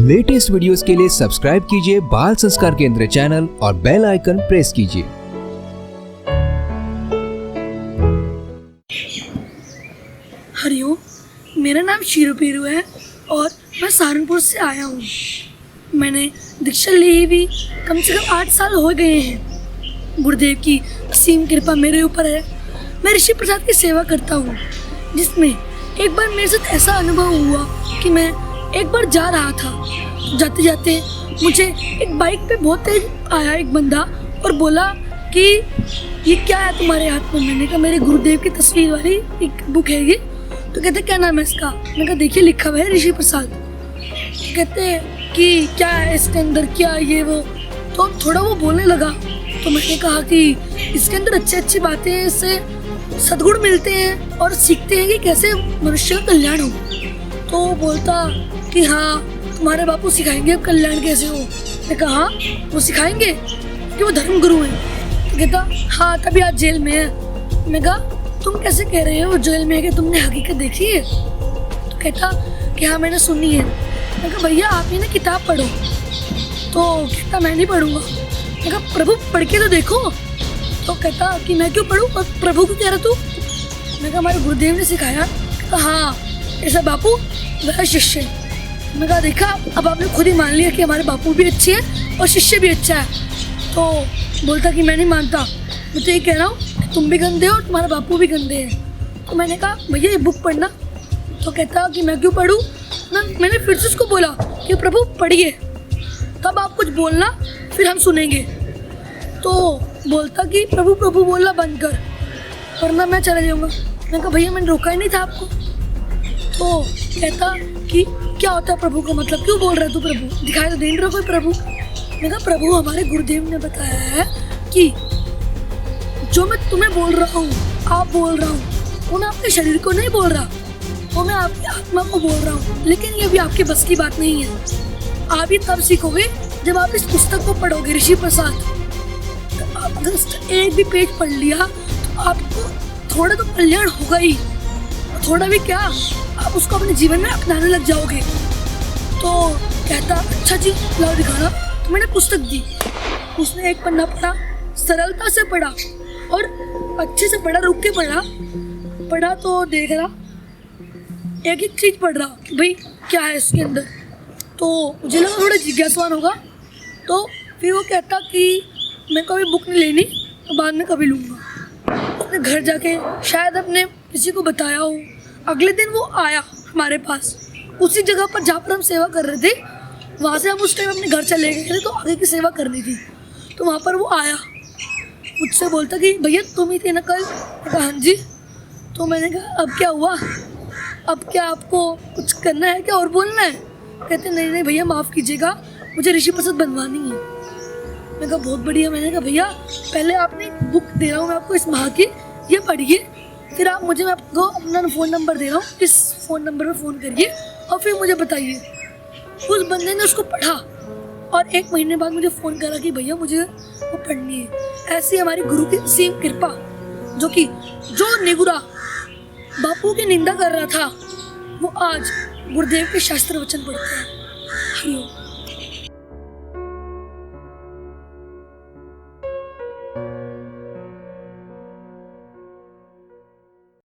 Latest videos के लिए subscribe कीजिए बाल संस्कार केंद्र चैनल और बेल आइकन प्रेस कीजिए। हरिओम, मेरा नाम शीरू है और मैं सहारनपुर से आया हूँ। मैंने दीक्षा ली भी कम से कम 8 साल हो गए हैं। गुरुदेव की असीम कृपा मेरे ऊपर है। मैं ऋषि प्रसाद की सेवा करता हूँ, जिसमें एक बार मेरे साथ ऐसा अनुभव हुआ कि मैं एक बार जा रहा था। जाते जाते मुझे एक बाइक पे बहुत तेज आया एक बंदा और बोला कि ये क्या है तुम्हारे हाथ में। मैंने कहा मेरे गुरुदेव की तस्वीर वाली एक बुक है ये। तो कहते क्या नाम है इसका। मैंने कहा देखिए लिखा हुआ है ऋषि प्रसाद। तो कहते कि क्या है इसके अंदर, क्या ये वो। तो थोड़ा वो बोलने लगा तो मैंने कहा कि इसके अंदर अच्छी अच्छी बातें हैं, इससे सद्गुण मिलते हैं और सीखते हैं कि कैसे मनुष्य का कल्याण हो। तो वो बोलता कि हाँ तुम्हारे बापू सिखाएंगे अब कल्याण कैसे हो। मैंने कहा हाँ वो सिखाएंगे कि वो धर्म गुरु हैं। तो कहता हाँ तभी आज जेल में है। मैंने कहा तुम कैसे कह रहे हो जेल में है, कि तुमने हकीकत देखी है। तो कहता कि हाँ मैंने सुनी है। मैंने कहा भैया आप ही ना किताब पढ़ो। तो कहता मैं नहीं पढ़ूंगा। मैंने कहा प्रभु पढ़ के तो देखो। तो कहता कि मैं क्यों पढ़ूँ, प्रभु को कह रहा तू। मैंने कहा हमारे गुरुदेव ने सिखाया। कहता हाँ ऐसा बापू वह शिष्य। मैंने कहा देखा अब आपने खुद ही मान लिया कि हमारे बापू भी अच्छे हैं और शिष्य भी अच्छा है। तो बोलता कि मैं नहीं मानता, मैं तो ये कह रहा हूँ कि तुम भी गंदे हो और तुम्हारे बापू भी गंदे हैं। तो मैंने कहा भैया ये बुक पढ़ना। तो कहता कि मैं क्यों पढ़ूँ। मैंने फिर से उसको बोला कि प्रभु पढ़िए तब आप कुछ बोलना फिर हम सुनेंगे। तो बोलता कि प्रभु प्रभु बोलना बंद कर वरना मैं चला जाऊँगा। मैंने कहा भैया मैंने रोका ही नहीं था आपको। तो कहता कि क्या होता है प्रभु का मतलब, क्यों बोल रहा है तू प्रभु, दिखाई तो दे नहीं रहा कोई प्रभु। मैंने कहा प्रभु हमारे गुरुदेव ने बताया है कि जो मैं तुम्हें बोल रहा हूँ, आप बोल रहा हूँ, वो मैं अपने शरीर को नहीं बोल रहा, वो मैं आपकी आत्मा को बोल रहा हूँ। लेकिन ये भी आपके बस की बात नहीं है। आप ये तब सीखोगे जब आप इस पुस्तक को पढ़ोगे ऋषि प्रसाद। तो आप अगर एक भी पेज पढ़ लिया तो आपको थोड़ा तो कल्याण होगा ही, थोड़ा भी क्या आप उसको अपने जीवन में अपनाने लग जाओगे। तो कहता अच्छा जी लाओ दिखाना। तो मैंने पुस्तक दी, उसने एक पन्ना पढ़ा, सरलता से पढ़ा और अच्छे से पढ़ा, रुक के पढ़ा तो देख रहा एक एक चीज पढ़ रहा कि भाई क्या है इसके अंदर। तो मुझे लगा थोड़ा जिज्ञासवान होगा। तो फिर वो कहता कि मैं कभी बुक नहीं लेनी, तो बाद में कभी लूँगा। उसने घर जाके शायद अपने किसी को बताया हो। अगले दिन वो आया हमारे पास, उसी जगह पर जहाँ पर हम सेवा कर रहे थे। वहाँ से हम उस टाइम अपने घर चले गए थे तो आगे की सेवा करनी थी। तो वहाँ पर वो आया, मुझसे बोलता कि भैया तुम ही थे ना कल। मैंने कहा हाँ जी। तो मैंने कहा अब क्या हुआ, अब क्या आपको कुछ करना है क्या और बोलना है। कहते नहीं नहीं भैया माफ़ कीजिएगा, मुझे ऋषि प्रसाद बनवानी है। मैंने कहा बहुत बढ़िया। मैंने कहा भैया पहले आपने बुक दे रहा हूँ मैं आपको इस माह की, ये पढ़िए, फिर आप मुझे, मैं आपको अपना फ़ोन नंबर दे रहा हूँ, इस फ़ोन नंबर पर फ़ोन करिए और फिर मुझे बताइए। उस बंदे ने उसको पढ़ा और 1 महीने बाद मुझे फ़ोन करा कि भैया मुझे वो पढ़नी है। ऐसी हमारी गुरु की असीम कृपा, जो निगुरा बापू की निंदा कर रहा था वो आज गुरुदेव के शास्त्र वचन पढ़ता है। हरिओम।